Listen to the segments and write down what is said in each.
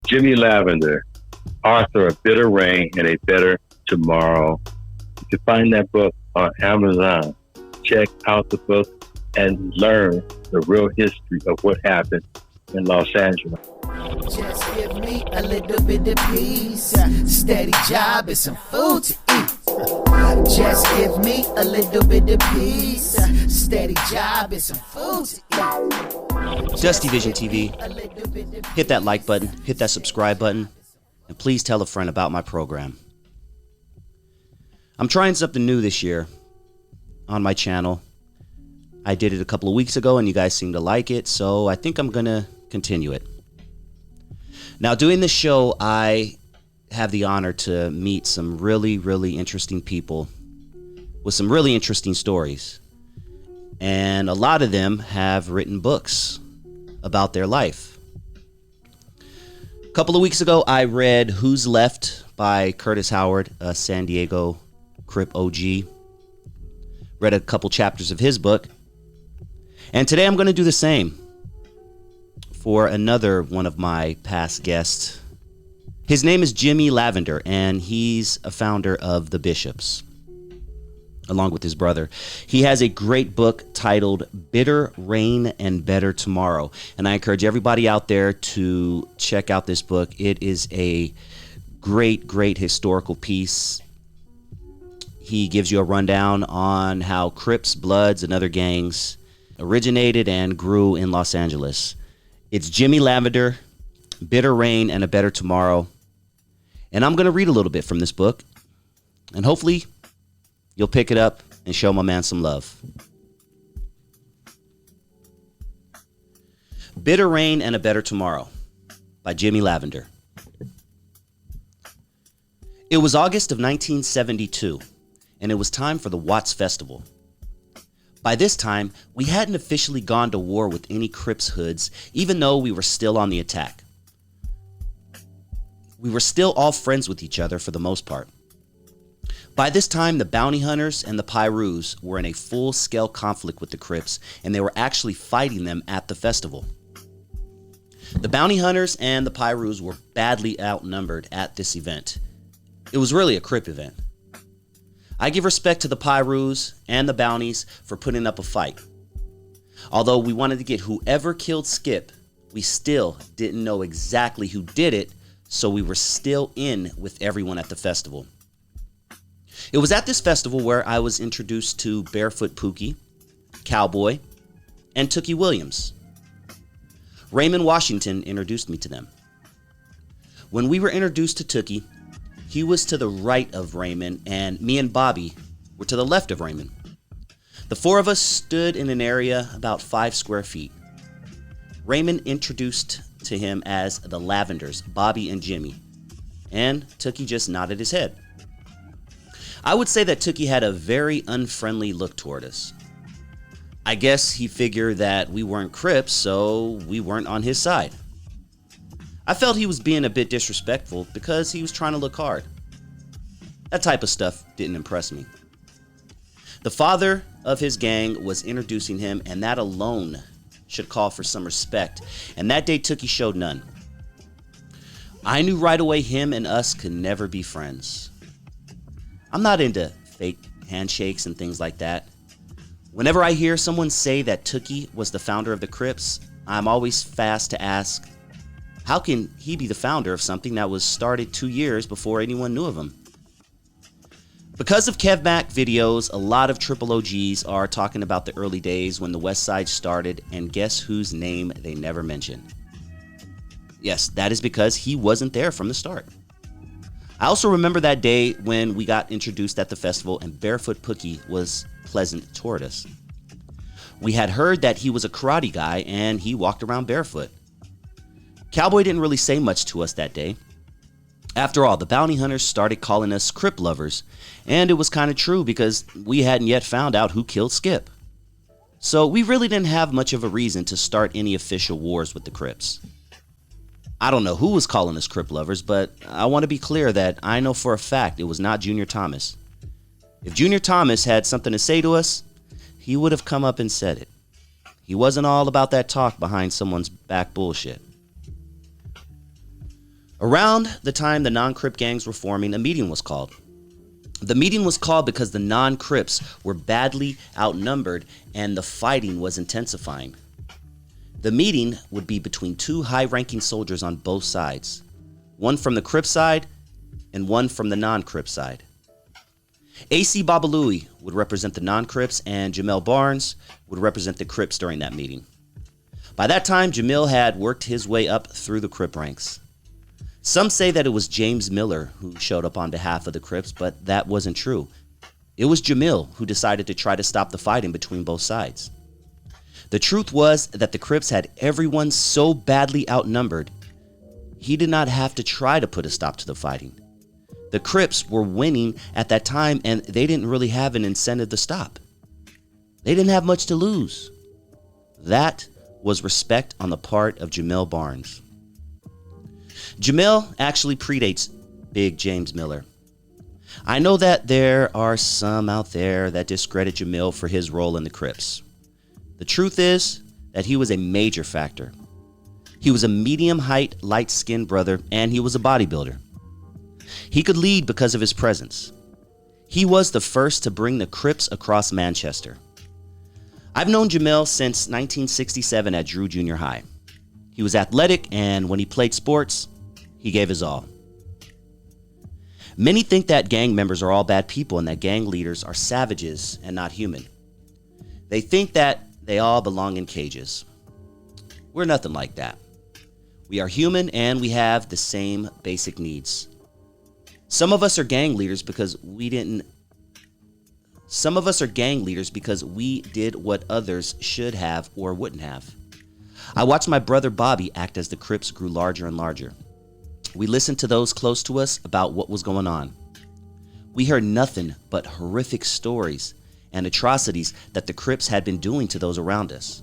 Jimmy Lavender, author of Bitter Rain and a Better Tomorrow. You can find that book on Amazon. Check out the book and learn the real history of what happened in Los Angeles. Just give me a little bit of peace, steady job and some food to eat. Just give me a little bit of peace, steady job and some food to eat. Dusty Vision TV, hit that like button, hit that subscribe button, and please tell a friend about my program. I'm trying something new this year on my channel. I did it a couple of weeks ago and you guys seem to like it, so I think I'm gonna continue it. Now, doing this show, I have the honor to meet some really, really interesting people with some really interesting stories. And a lot of them have written books about their life. A couple of weeks ago, I read Who's Left by Curtis Howard, a San Diego Crip OG. Read a couple chapters of his book. And today I'm going to do the same for another one of my past guests. His name is Jimmy Lavender, and he's a founder of the Bishops, along with his brother. He has a great book titled Bitter Rain and Better Tomorrow, and I encourage everybody out there to check out this book. It is a great, great historical piece. He gives you a rundown on how Crips, Bloods, and other gangs originated and grew in Los Angeles. It's Jimmy Lavender, Bitter Rain and a Better Tomorrow. And I'm going to read a little bit from this book. And hopefully you'll pick it up and show my man some love. Bitter Rain and a Better Tomorrow by Jimmy Lavender. It was August of 1972, and it was time for the Watts Festival. By this time, we hadn't officially gone to war with any Crips hoods, even though we were still on the attack. We were still all friends with each other for the most part. By this time, the bounty hunters and the Pyrus were in a full-scale conflict with the Crips, and they were actually fighting them at the festival. The bounty hunters and the Pyrus were badly outnumbered at this event. It was really a Crip event. I give respect to the Pyrus and the bounties for putting up a fight. Although we wanted to get whoever killed Skip, we still didn't know exactly who did it, so we were still in with everyone at the festival. It was at this festival where I was introduced to Barefoot Pookie, Cowboy, and Tookie Williams. Raymond Washington introduced me to them. When we were introduced to Tookie, he was to the right of Raymond, and me and Bobby were to the left of Raymond. The four of us stood in an area about 5 square feet. Raymond introduced to him as the Lavenders, Bobby and Jimmy, and Tookie just nodded his head. I would say that Tookie had a very unfriendly look toward us. I guess he figured that we weren't Crips, so we weren't on his side. I felt he was being a bit disrespectful because he was trying to look hard. That type of stuff didn't impress me. The father of his gang was introducing him, and that alone should call for some respect, and that day Tookie showed none. I knew right away him and us could never be friends. I'm not into fake handshakes and things like that. Whenever I hear someone say that Tookie was the founder of the Crips, I'm always fast to ask, how can he be the founder of something that was started 2 years before anyone knew of him? Because of Kev Mac videos, a lot of triple OGs are talking about the early days when the West Side started, and guess whose name they never mentioned? Yes, that is because he wasn't there from the start. I also remember that day when we got introduced at the festival and Barefoot Pookie was pleasant toward us. We had heard that he was a karate guy and he walked around barefoot. Cowboy didn't really say much to us that day. After all, the bounty hunters started calling us Crip lovers, and it was kind of true because we hadn't yet found out who killed Skip. So we really didn't have much of a reason to start any official wars with the Crips. I don't know who was calling us Crip lovers, but I want to be clear that I know for a fact it was not Junior Thomas. If Junior Thomas had something to say to us, he would have come up and said it. He wasn't all about that talk behind someone's back bullshit. Around the time the non-Crip gangs were forming, a meeting was called. The meeting was called because the non-Crips were badly outnumbered and the fighting was intensifying. The meeting would be between two high-ranking soldiers on both sides, one from the Crip side and one from the non-Crip side. A.C. Babalooey would represent the non-Crips and Jamel Barnes would represent the Crips during that meeting. By that time, Jamil had worked his way up through the Crip ranks. Some say that it was James Miller who showed up on behalf of the Crips, but that wasn't true. It was Jamil who decided to try to stop the fighting between both sides. The truth was that the Crips had everyone so badly outnumbered, he did not have to try to put a stop to the fighting. The Crips were winning at that time and they didn't really have an incentive to stop. They didn't have much to lose. That was respect on the part of Jamel Barnes. Jamil actually predates Big James Miller. I know that there are some out there that discredit Jamil for his role in the Crips. The truth is that he was a major factor. He was a medium-height, light-skinned brother, and he was a bodybuilder. He could lead because of his presence. He was the first to bring the Crips across Manchester. I've known Jamil since 1967 at Drew Junior High. He was athletic, and when he played sports, he gave his all. Many think that gang members are all bad people and that gang leaders are savages and not human. They think that they all belong in cages. We're nothing like that. We are human and we have the same basic needs. Some of us are gang leaders because we did what others should have or wouldn't have. I watched my brother Bobby act as the Crips grew larger and larger. We listened to those close to us about what was going on. We heard nothing but horrific stories and atrocities that the Crips had been doing to those around us.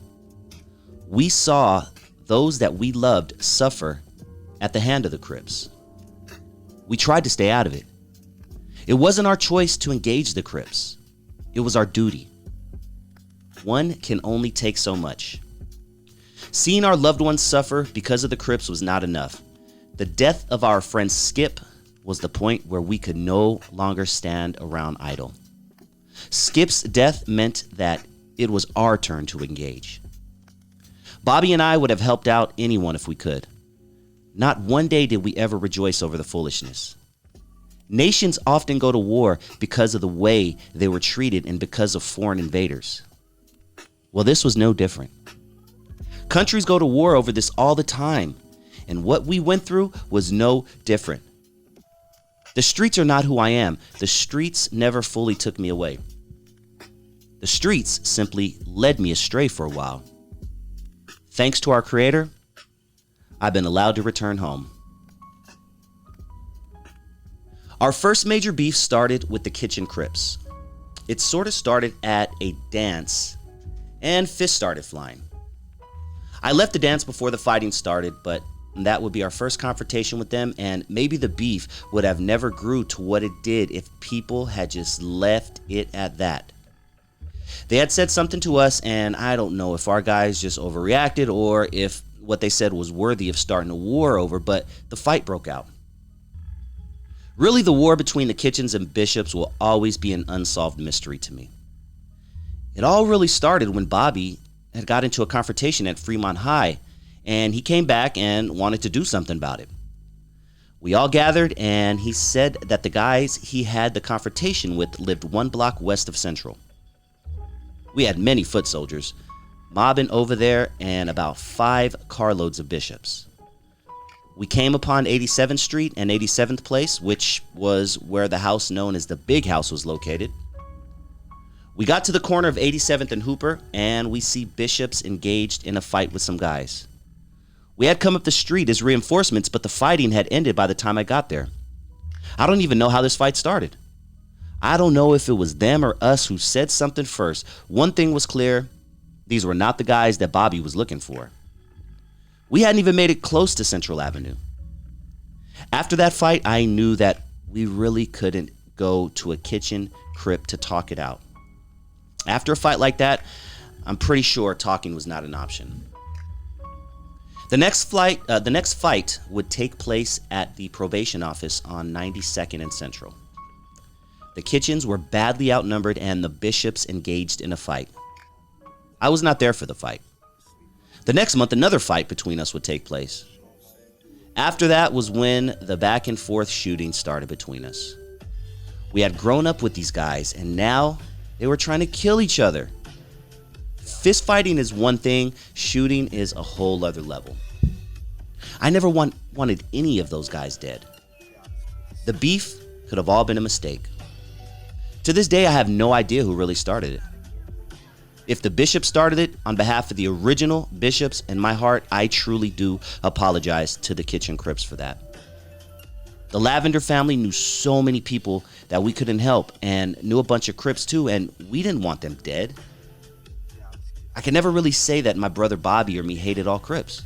We saw those that we loved suffer at the hand of the Crips. We tried to stay out of it. It wasn't our choice to engage the Crips. It was our duty. One can only take so much. Seeing our loved ones suffer because of the Crips was not enough. The death of our friend Skip was the point where we could no longer stand around idle. Skip's death meant that it was our turn to engage. Bobby and I would have helped out anyone if we could. Not one day did we ever rejoice over the foolishness. Nations often go to war because of the way they were treated and because of foreign invaders. Well, this was no different. Countries go to war over this all the time, and what we went through was no different. The streets are not who I am. The streets never fully took me away. The streets simply led me astray for a while. Thanks to our Creator, I've been allowed to return home. Our first major beef started with the Kitchen Crips. It sort of started at a dance, and fists started flying. I left the dance before the fighting started, but that would be our first confrontation with them, and maybe the beef would have never grew to what it did if people had just left it at that. They had said something to us, and I don't know if our guys just overreacted or if what they said was worthy of starting a war over, but the fight broke out. Really, the war between the Kitchens and Bishops will always be an unsolved mystery to me. It all really started when Bobby had got into a confrontation at Fremont High, and he came back and wanted to do something about it. We all gathered, and he said that the guys he had the confrontation with lived 1 block west of Central. We had many foot soldiers mobbing over there and about 5 carloads of Bishops. We came upon 87th Street and 87th Place, which was where the house known as the Big House was located. We got to the corner of 87th and Hooper, and we see Bishops engaged in a fight with some guys. We had come up the street as reinforcements, but the fighting had ended by the time I got there. I don't even know how this fight started. I don't know if it was them or us who said something first. One thing was clear: these were not the guys that Bobby was looking for. We hadn't even made it close to Central Avenue. After that fight, I knew that we really couldn't go to a Kitchen Crip to talk it out. After a fight like that, I'm pretty sure talking was not an option. The next fight would take place at the probation office on 92nd and Central. The Kitchens were badly outnumbered and the Bishops engaged in a fight. I was not there for the fight. The next month, another fight between us would take place. After that was when the back and forth shooting started between us. We had grown up with these guys and now they were trying to kill each other. Fist fighting is one thing, shooting is a whole other level. I never wanted any of those guys dead. The beef could have all been a mistake. To this day, I have no idea who really started it. If the Bishops started it, on behalf of the original Bishops, in my heart, I truly do apologize to the Kitchen Crips for that. The Lavender family knew so many people that we couldn't help and knew a bunch of Crips too, and we didn't want them dead. I can never really say that my brother Bobby or me hated all Crips.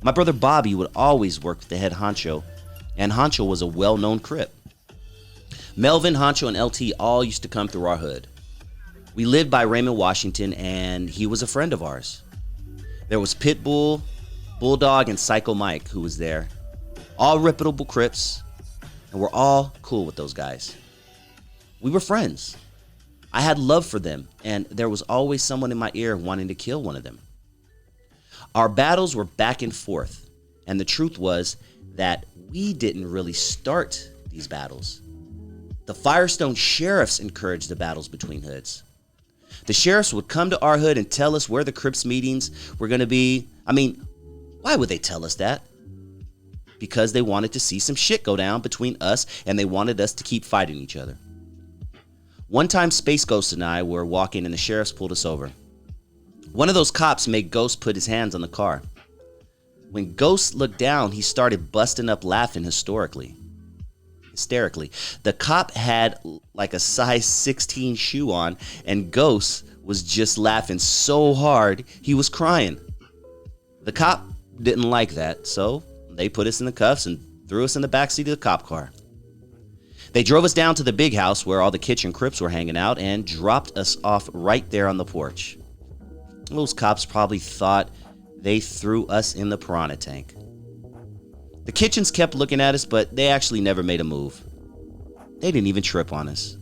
My brother Bobby would always work with the head honcho, and Honcho was a well-known Crip. Melvin, Honcho, and LT all used to come through our hood. We lived by Raymond, Washington, and he was a friend of ours. There was Pitbull, Bulldog, and Psycho Mike who was there. All reputable Crips, and we're all cool with those guys. We were friends. I had love for them, and there was always someone in my ear wanting to kill one of them. Our battles were back and forth, and the truth was that we didn't really start these battles. The Firestone sheriffs encouraged the battles between hoods. The sheriffs would come to our hood and tell us where the Crips meetings were going to be. I mean, why would they tell us that? Because they wanted to see some shit go down between us, and they wanted us to keep fighting each other. One time, Space Ghost and I were walking, and the sheriffs pulled us over. One of those cops made Ghost put his hands on the car. When Ghost looked down, he started busting up laughing hysterically. The cop had like a size 16 shoe on, and Ghost was just laughing so hard he was crying. The cop didn't like that, so they put us in the cuffs and threw us in the backseat of the cop car. They drove us down to the big house where all the Kitchen Crips were hanging out and dropped us off right there on the porch. Those cops probably thought they threw us in the piranha tank. The Kitchens kept looking at us, but they actually never made a move. They didn't even trip on us.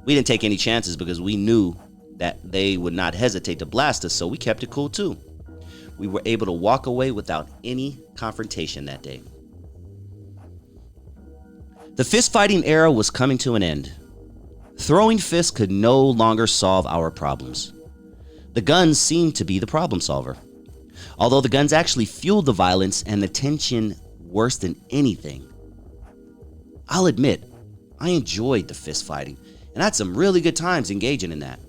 We didn't take any chances because we knew that they would not hesitate to blast us, so we kept it cool too. We were able to walk away without any confrontation that day. The fist fighting era was coming to an end. Throwing fists could no longer solve our problems. The guns seemed to be the problem solver. Although the guns actually fueled the violence and the tension worse than anything. I'll admit, I enjoyed the fist fighting and had some really good times engaging in that.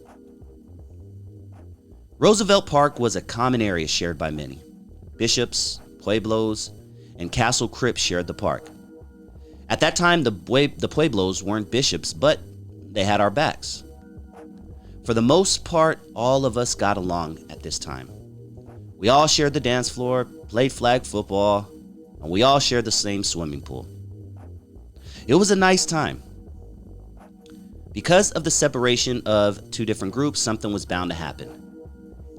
Roosevelt Park was a common area shared by many. Bishops, Pueblos, and Castle Crips shared the park. At that time, the Pueblos weren't bishops, but they had our backs. For the most part, all of us got along at this time. We all shared the dance floor, played flag football, and we all shared the same swimming pool. It was a nice time. Because of the separation of two different groups, something was bound to happen.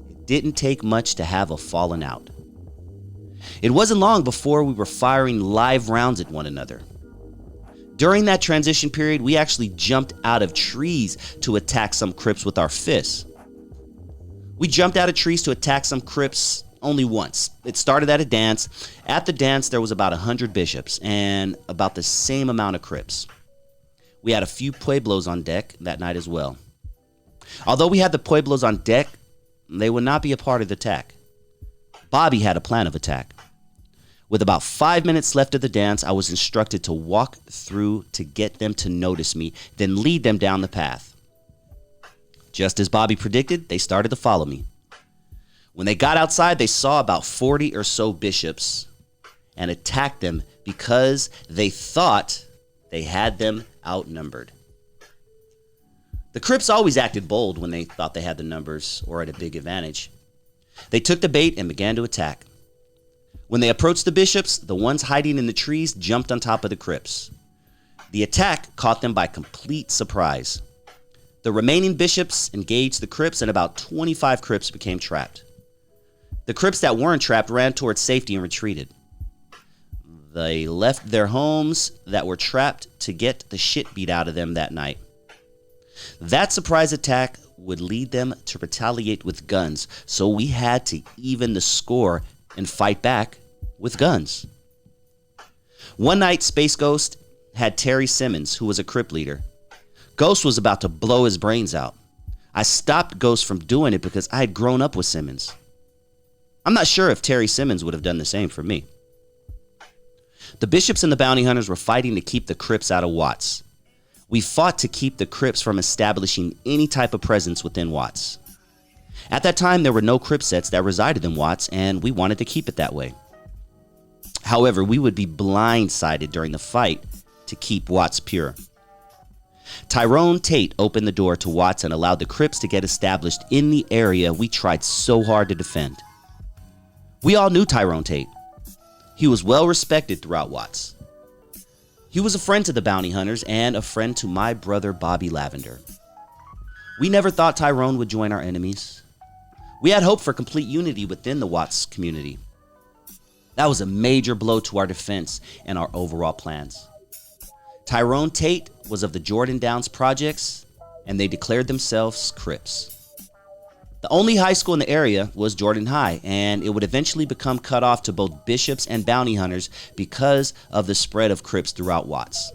It didn't take much to have a falling out. It wasn't long before we were firing live rounds at one another. During that transition period, we actually jumped out of trees to attack some Crips with our fists. We jumped out of trees to attack some Crips only once. It started at a dance. At the dance, there was about 100 bishops and about the same amount of Crips. We had a few Pueblos on deck that night as well. Although we had the Pueblos on deck, they would not be a part of the attack. Bobby had a plan of attack. With about 5 minutes left of the dance, I was instructed to walk through to get them to notice me, then lead them down the path. Just as Bobby predicted, they started to follow me. When they got outside, they saw about 40 or so bishops and attacked them because they thought they had them outnumbered. The Crips always acted bold when they thought they had the numbers or at a big advantage. They took the bait and began to attack. When they approached the bishops, the ones hiding in the trees jumped on top of the Crips. The attack caught them by complete surprise. The remaining bishops engaged the Crips and about 25 Crips became trapped. The Crips that weren't trapped ran towards safety and retreated. They left their homes that were trapped to get the shit beat out of them that night. That surprise attack would lead them to retaliate with guns, so we had to even the score and fight back with guns. One night, Space Ghost had Terry Simmons, who was a Crip leader. Ghost was about to blow his brains out. I stopped Ghost from doing it because I had grown up with Simmons. I'm not sure if Terry Simmons would have done the same for me. The Bishops and the Bounty Hunters were fighting to keep the Crips out of Watts. We fought to keep the Crips from establishing any type of presence within Watts. At that time, there were no Crip sets that resided in Watts, and we wanted to keep it that way. However, we would be blindsided during the fight to keep Watts pure. Tyrone Tate opened the door to Watts and allowed the Crips to get established in the area we tried so hard to defend. We all knew Tyrone Tate. He was well respected throughout Watts. He was a friend to the Bounty Hunters and a friend to my brother Bobby Lavender. We never thought Tyrone would join our enemies. We had hope for complete unity within the Watts community. That was a major blow to our defense and our overall plans. Tyrone Tate was of the Jordan Downs Projects, and they declared themselves Crips. The only high school in the area was Jordan High, and it would eventually become cut off to both Bishops and Bounty Hunters because of the spread of Crips throughout Watts.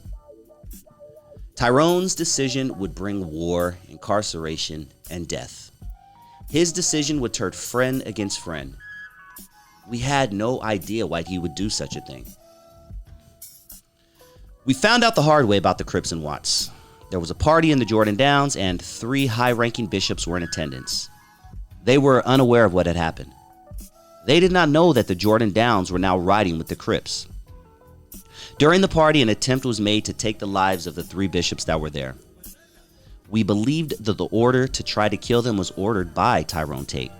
Tyrone's decision would bring war, incarceration, and death. His decision would turn friend against friend. We had no idea why he would do such a thing. We found out the hard way about the Crips in Watts. There was a party in the Jordan Downs, and 3 high-ranking bishops were in attendance. They were unaware of what had happened. They did not know that the Jordan Downs were now riding with the Crips. During the party, an attempt was made to take the lives of the 3 bishops that were there. We believed that the order to try to kill them was ordered by Tyrone Tate.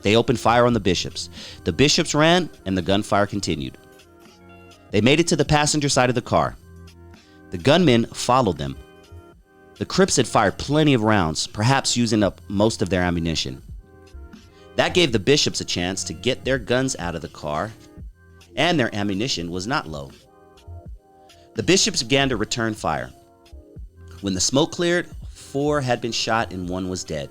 They opened fire on the bishops. The bishops ran, and the gunfire continued. They made it to the passenger side of the car. The gunmen followed them. The Crips had fired plenty of rounds, perhaps using up most of their ammunition. That gave the bishops a chance to get their guns out of the car, and their ammunition was not low. The bishops began to return fire. When the smoke cleared, 4 had been shot and 1 was dead.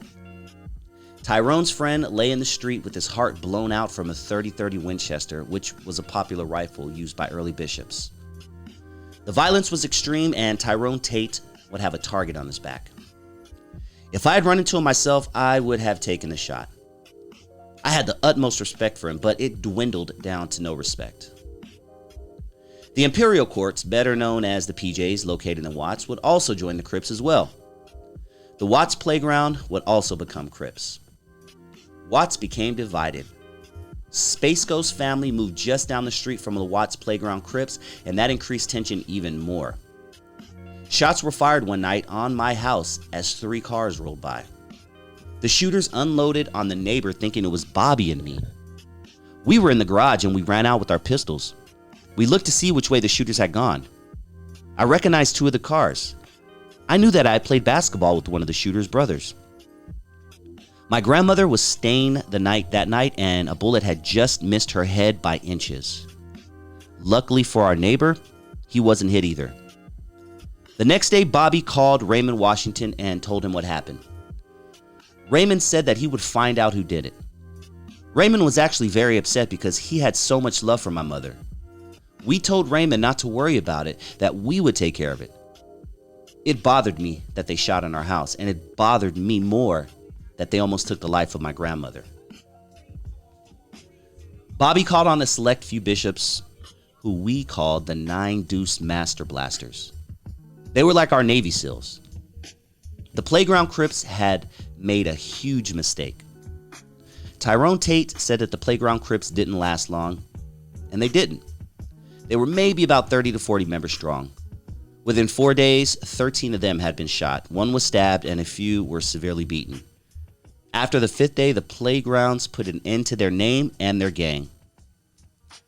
Tyrone's friend lay in the street with his heart blown out from a .30-30 Winchester, which was a popular rifle used by early bishops. The violence was extreme, and Tyrone Tate would have a target on his back. If I had run into him myself, I would have taken the shot. I had the utmost respect for him, but it dwindled down to no respect. The Imperial Courts, better known as the PJs, located in Watts, would also join the Crips as well. The Watts Playground would also become Crips. Watts became divided. Space Ghost family moved just down the street from the Watts Playground Crips, and that increased tension even more. Shots were fired one night on my house as 3 cars rolled by. The shooters unloaded on the neighbor thinking it was Bobby and me. We were in the garage and we ran out with our pistols. We looked to see which way the shooters had gone. I recognized 2 of the cars. I knew that I had played basketball with one of the shooters' brothers. My grandmother was staying that night and a bullet had just missed her head by inches. Luckily for our neighbor, he wasn't hit either. The next day, Bobby called Raymond Washington and told him what happened. Raymond said that he would find out who did it. Raymond was actually very upset because he had so much love for my mother. We told Raymond not to worry about it, that we would take care of it. It bothered me that they shot in our house, and it bothered me more that they almost took the life of my grandmother. Bobby called on a select few bishops who we called the 9 Deuce Master Blasters. They were like our Navy SEALs. The Playground Crips had made a huge mistake. Tyrone Tate said that the Playground Crips didn't last long, and they didn't. They were maybe about 30 to 40 members strong. Within 4 days, 13 of them had been shot. 1 was stabbed, and a few were severely beaten. After the 5th day, the Playgrounds put an end to their name and their gang.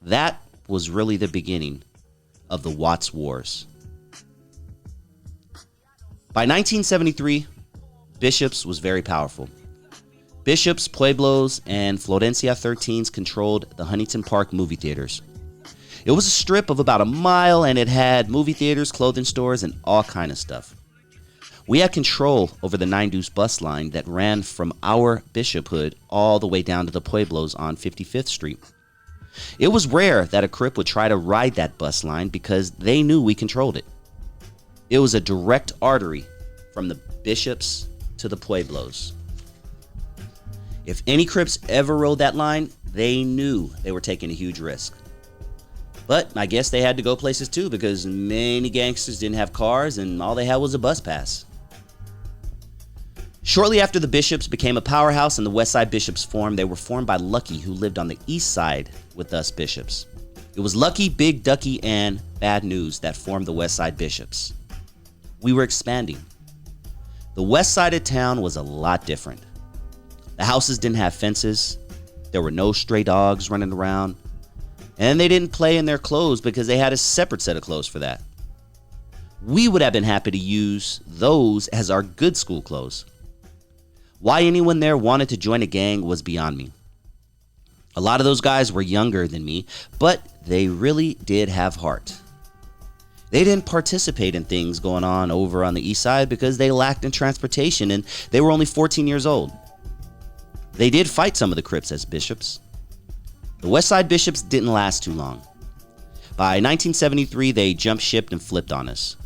That was really the beginning of the Watts Wars. By 1973, Bishops was very powerful. Bishops, Pueblos, and Florencia 13s controlled the Huntington Park movie theaters. It was a strip of about a mile, and it had movie theaters, clothing stores, and all kind of stuff. We had control over the 9 Deuce bus line that ran from our bishophood all the way down to the Pueblos on 55th Street. It was rare that a Crip would try to ride that bus line because they knew we controlled it. It was a direct artery from the Bishops to the Pueblos. If any Crips ever rode that line, they knew they were taking a huge risk. But I guess they had to go places too because many gangsters didn't have cars and all they had was a bus pass. Shortly after the Bishops became a powerhouse and the West Side Bishops formed, they were formed by Lucky, who lived on the East Side with us Bishops. It was Lucky, Big Ducky, and Bad News that formed the West Side Bishops. We were expanding. The west side of town was a lot different. The houses didn't have fences. There were no stray dogs running around. And they didn't play in their clothes because they had a separate set of clothes for that. We would have been happy to use those as our good school clothes. Why anyone there wanted to join a gang was beyond me. A lot of those guys were younger than me, but they really did have heart. They didn't participate in things going on over on the east side because they lacked in transportation and they were only 14 years old. They did fight some of the Crips as Bishops. The West Side Bishops didn't last too long. By 1973, they jumped ship and flipped on us.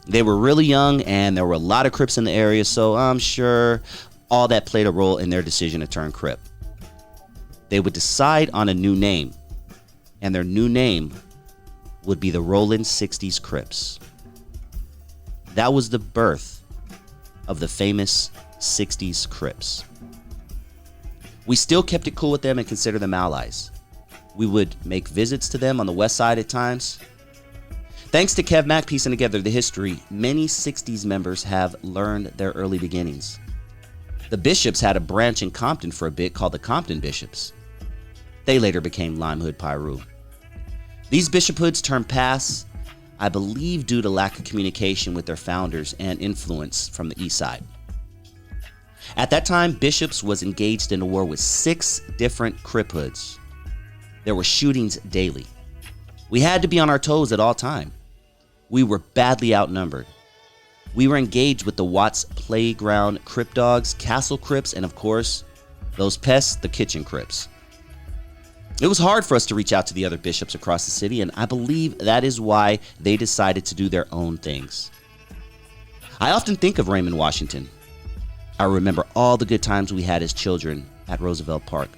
They were really young and there were a lot of Crips in the area, so I'm sure all that played a role in their decision to turn Crip. They would decide on a new name, and their new name would be the Roland 60s Crips. That was the birth of the famous 60s Crips. We still kept it cool with them and considered them allies. We would make visits to them on the west side at times. Thanks to Kev Mack piecing together the history, many 60s members have learned their early beginnings. The Bishops had a branch in Compton for a bit called the Compton Bishops. They later became Limehood Piru. These bishophoods turned pass, I believe due to lack of communication with their founders and influence from the east side. At that time, Bishops was engaged in a war with 6 different Crip hoods. There were shootings daily. We had to be on our toes at all time. We were badly outnumbered. We were engaged with the Watts Playground Crip Dogs, Castle Crips, and of course, those pests, the Kitchen Crips. It was hard for us to reach out to the other bishops across the city, and I believe that is why they decided to do their own things. I often think of Raymond Washington. I remember all the good times we had as children at Roosevelt Park.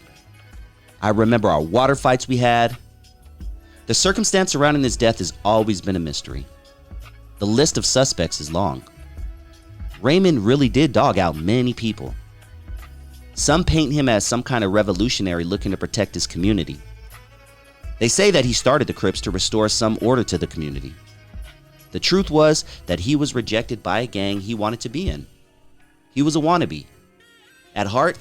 I remember our water fights we had. The circumstance surrounding his death has always been a mystery. The list of suspects is long. Raymond really did dog out many people. Some paint him as some kind of revolutionary looking to protect his community. They say that he started the Crips to restore some order to the community. The truth was that he was rejected by a gang he wanted to be in. He was a wannabe. At heart,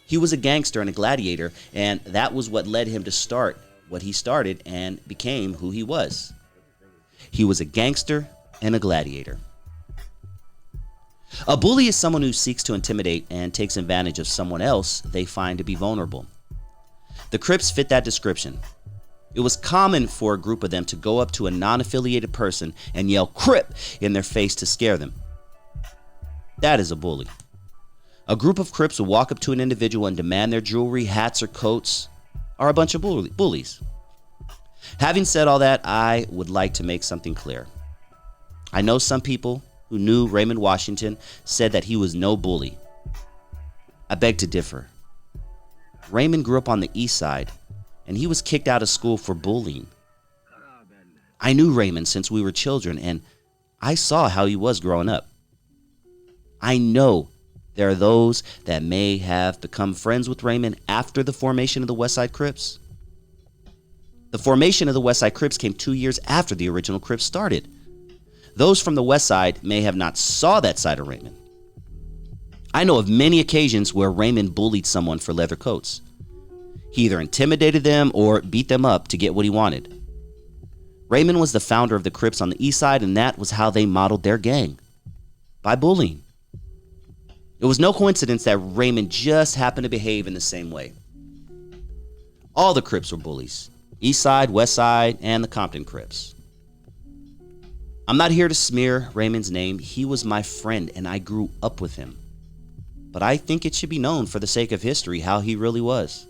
he was a gangster and a gladiator, and that was what led him to start what he started and became who he was. He was a gangster and a gladiator. A bully is someone who seeks to intimidate and takes advantage of someone else they find to be vulnerable. The Crips fit that description. It was common for a group of them to go up to a non-affiliated person and yell "Crip" in their face to scare them. That is a bully. A group of Crips will walk up to an individual and demand their jewelry, hats, or coats are a bunch of bullies. Having said all that, I would like to make something clear. I know some people who knew Raymond Washington said that he was no bully. I beg to differ. Raymond grew up on the east side, and he was kicked out of school for bullying. I knew Raymond since we were children, and I saw how he was growing up. I know there are those that may have become friends with Raymond after the formation of the West Side Crips. The formation of the West Side Crips came 2 years after the original Crips started. Those from the West Side may have not saw that side of Raymond. I know of many occasions where Raymond bullied someone for leather coats. He either intimidated them or beat them up to get what he wanted. Raymond was the founder of the Crips on the east side, and that was how they modeled their gang. By bullying. It was no coincidence that Raymond just happened to behave in the same way. All the Crips were bullies. East Side, West Side, and the Compton Crips. I'm not here to smear Raymond's name. He was my friend, and I grew up with him. But I think it should be known for the sake of history how he really was.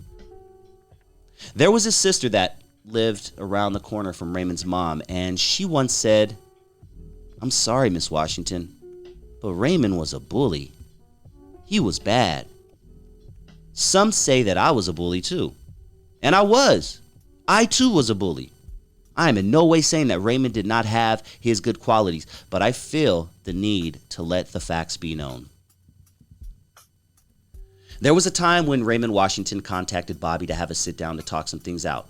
There was a sister that lived around the corner from Raymond's mom, and she once said, "I'm sorry, Miss Washington, but Raymond was a bully. He was bad." Some say that I was a bully too. And I was. I too was a bully. I am in no way saying that Raymond did not have his good qualities, but I feel the need to let the facts be known. There was a time when Raymond Washington contacted Bobby to have a sit down to talk some things out.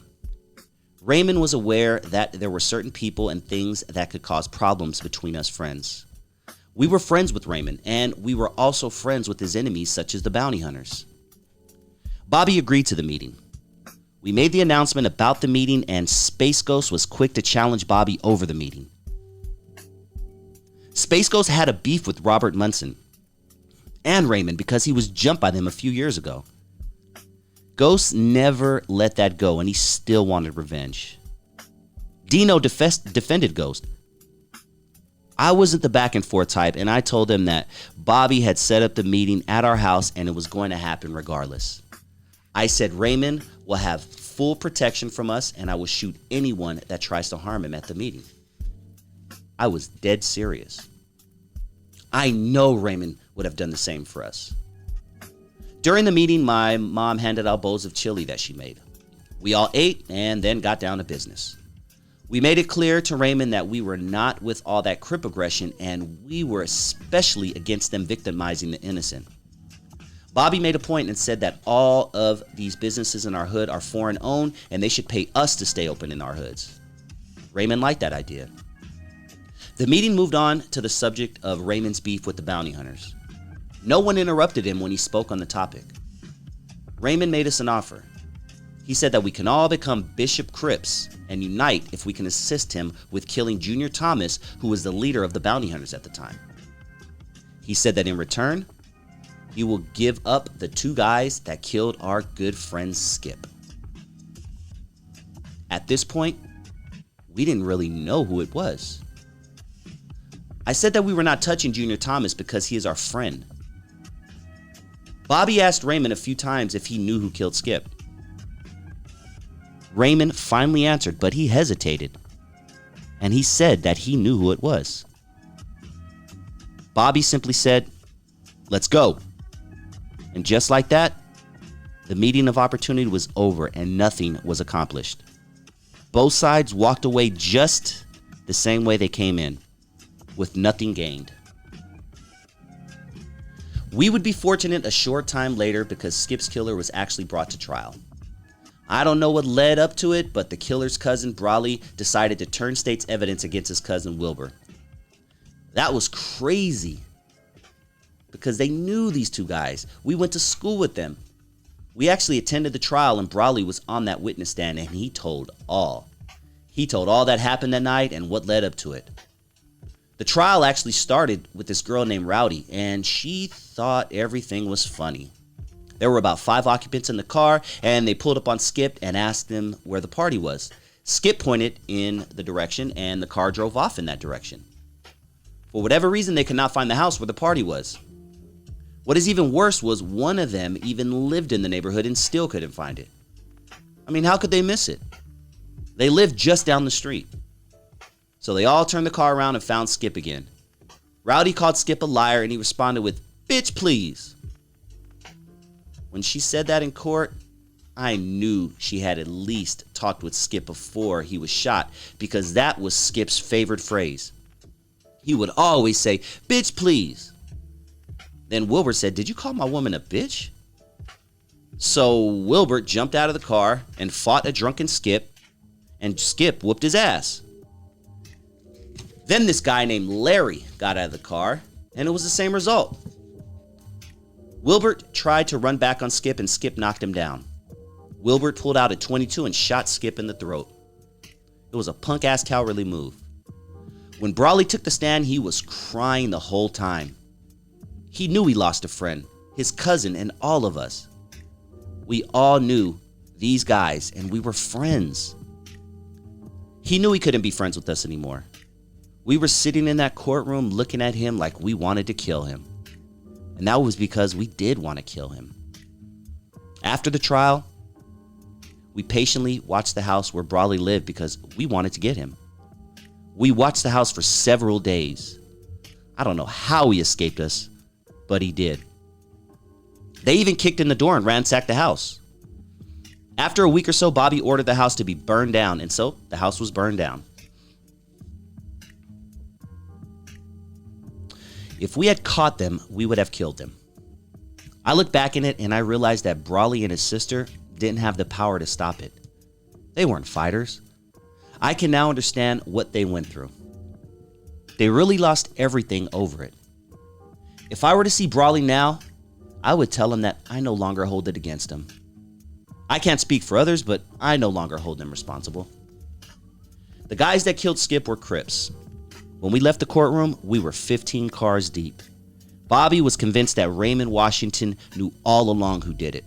Raymond was aware that there were certain people and things that could cause problems between us friends. We were friends with Raymond, and we were also friends with his enemies, such as the bounty hunters. Bobby agreed to the meeting. We made the announcement about the meeting, and Space Ghost was quick to challenge Bobby over the meeting. Space Ghost had a beef with Robert Munson and Raymond because he was jumped by them a few years ago. Ghost never let that go, and he still wanted revenge. Dino defended Ghost. I wasn't the back and forth type, and I told him that Bobby had set up the meeting at our house and it was going to happen regardless. I said Raymond will have full protection from us, and I will shoot anyone that tries to harm him at the meeting. I was dead serious. I know Raymond would have done the same for us. During the meeting, my mom handed out bowls of chili that she made. We all ate and then got down to business. We made it clear to Raymond that we were not with all that Crip aggression, and we were especially against them victimizing the innocent. Bobby made a point and said that all of these businesses in our hood are foreign owned and they should pay us to stay open in our hoods. Raymond liked that idea. The meeting moved on to the subject of Raymond's beef with the bounty hunters. No one interrupted him when he spoke on the topic. Raymond made us an offer. He said that we can all become Bishop Crips and unite if we can assist him with killing Junior Thomas, who was the leader of the bounty hunters at the time. He said that in return, he will give up the two guys that killed our good friend Skip. At this point, we didn't really know who it was. I said that we were not touching Junior Thomas because he is our friend. Bobby asked Raymond a few times if he knew who killed Skip. Raymond finally answered, but he hesitated, and he said that he knew who it was. Bobby simply said, "Let's go." And just like that, the meeting of opportunity was over and nothing was accomplished. Both sides walked away just the same way they came in, with nothing gained. We would be fortunate a short time later because Skip's killer was actually brought to trial. I don't know what led up to it, but the killer's cousin, Brawley, decided to turn state's evidence against his cousin, Wilbur. That was crazy because they knew these two guys. We went to school with them. We actually attended the trial, and Brawley was on that witness stand, and he told all. He told all that happened that night and what led up to it. The trial actually started with this girl named Rowdy, and she thought everything was funny. There were about 5 occupants in the car, and they pulled up on Skip and asked him where the party was. Skip pointed in the direction, and the car drove off in that direction. For whatever reason, they could not find the house where the party was. What is even worse was one of them even lived in the neighborhood and still couldn't find it. I mean, how could they miss it? They lived just down the street. So they all turned the car around and found Skip again. Rowdy called Skip a liar, and he responded with, "Bitch, please." When she said that in court, I knew she had at least talked with Skip before he was shot, because that was Skip's favorite phrase. He would always say, "Bitch, please." Then Wilbur said, "Did you call my woman a bitch?" So Wilbur jumped out of the car and fought a drunken Skip, and Skip whooped his ass. Then this guy named Larry got out of the car, and it was the same result. Wilbert tried to run back on Skip, and Skip knocked him down. Wilbert pulled out a .22 and shot Skip in the throat. It was a punk-ass cowardly move. When Brawley took the stand, he was crying the whole time. He knew he lost a friend, his cousin, and all of us. We all knew these guys, and we were friends. He knew he couldn't be friends with us anymore. We were sitting in that courtroom looking at him like we wanted to kill him. And that was because we did want to kill him. After the trial, we patiently watched the house where Brawley lived because we wanted to get him. We watched the house for several days. I don't know how he escaped us, but he did. They even kicked in the door and ransacked the house. After a week or so, Bobby ordered the house to be burned down, and so the house was burned down. If we had caught them, we would have killed them. I look back in it and I realized that Brawley and his sister didn't have the power to stop it. They weren't fighters. I can now understand what they went through. They really lost everything over it. If I were to see Brawley now, I would tell him that I no longer hold it against him. I can't speak for others, but I no longer hold them responsible. The guys that killed Skip were Crips. When we left the courtroom, we were 15 cars deep. Bobby was convinced that Raymond Washington knew all along who did it.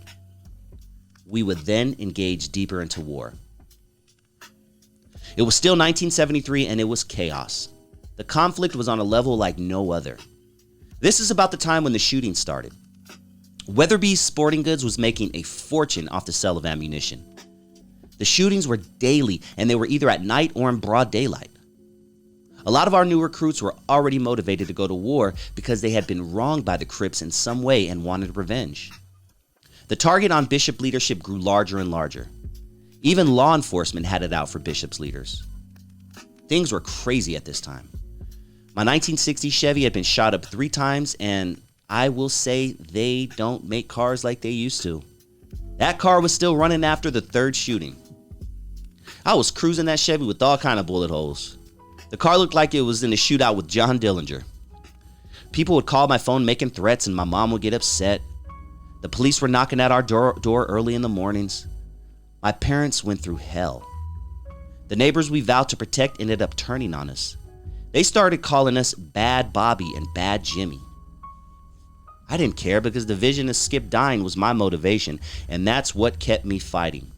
We would then engage deeper into war. It was still 1973 and it was chaos. The conflict was on a level like no other. This is about the time when the shooting started. Weatherby's Sporting Goods was making a fortune off the sale of ammunition. The shootings were daily and they were either at night or in broad daylight. A lot of our new recruits were already motivated to go to war because they had been wronged by the Crips in some way and wanted revenge. The target on Bishop leadership grew larger and larger. Even law enforcement had it out for Bishop's leaders. Things were crazy at this time. My 1960 Chevy had been shot up 3 times, and I will say they don't make cars like they used to. That car was still running after the 3rd shooting. I was cruising that Chevy with all kind of bullet holes. The car looked like it was in a shootout with John Dillinger. People would call my phone making threats and my mom would get upset. The police were knocking at our door early in the mornings. My parents went through hell. The neighbors we vowed to protect ended up turning on us. They started calling us Bad Bobby and Bad Jimmy. I didn't care because the vision of Skip dying was my motivation, and that's what kept me fighting.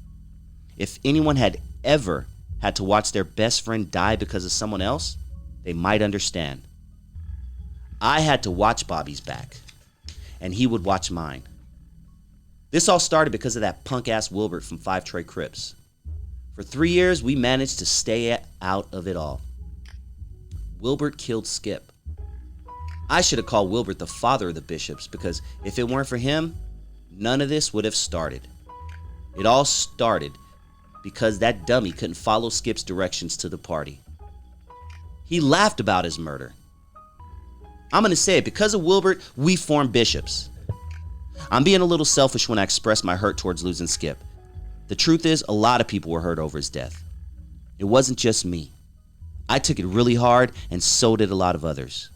If anyone had ever had to watch their best friend die because of someone else, they might understand. I had to watch Bobby's back, and he would watch mine. This all started because of that punk-ass Wilbert from 5 Trey Crips. For 3 years, we managed to stay out of it all. Wilbert killed Skip. I should have called Wilbert the father of the Bishops because if it weren't for him, none of this would have started. It all started because that dummy couldn't follow Skip's directions to the party. He laughed about his murder. I'm going to say it, because of Wilbert, we formed Bishops. I'm being a little selfish when I express my hurt towards losing Skip. The truth is, a lot of people were hurt over his death. It wasn't just me. I took it really hard, and so did a lot of others.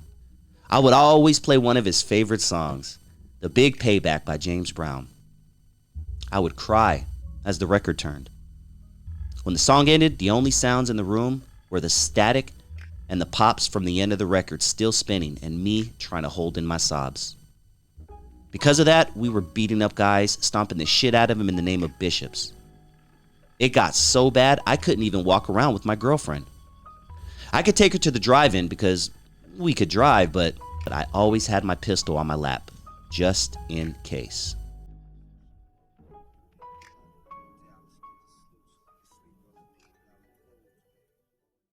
I would always play one of his favorite songs, The Big Payback by James Brown. I would cry as the record turned. When the song ended, the only sounds in the room were the static and the pops from the end of the record still spinning and me trying to hold in my sobs. Because of that, we were beating up guys, stomping the shit out of them in the name of Bishops. It got so bad, I couldn't even walk around with my girlfriend. I could take her to the drive-in because we could drive, but I always had my pistol on my lap, just in case.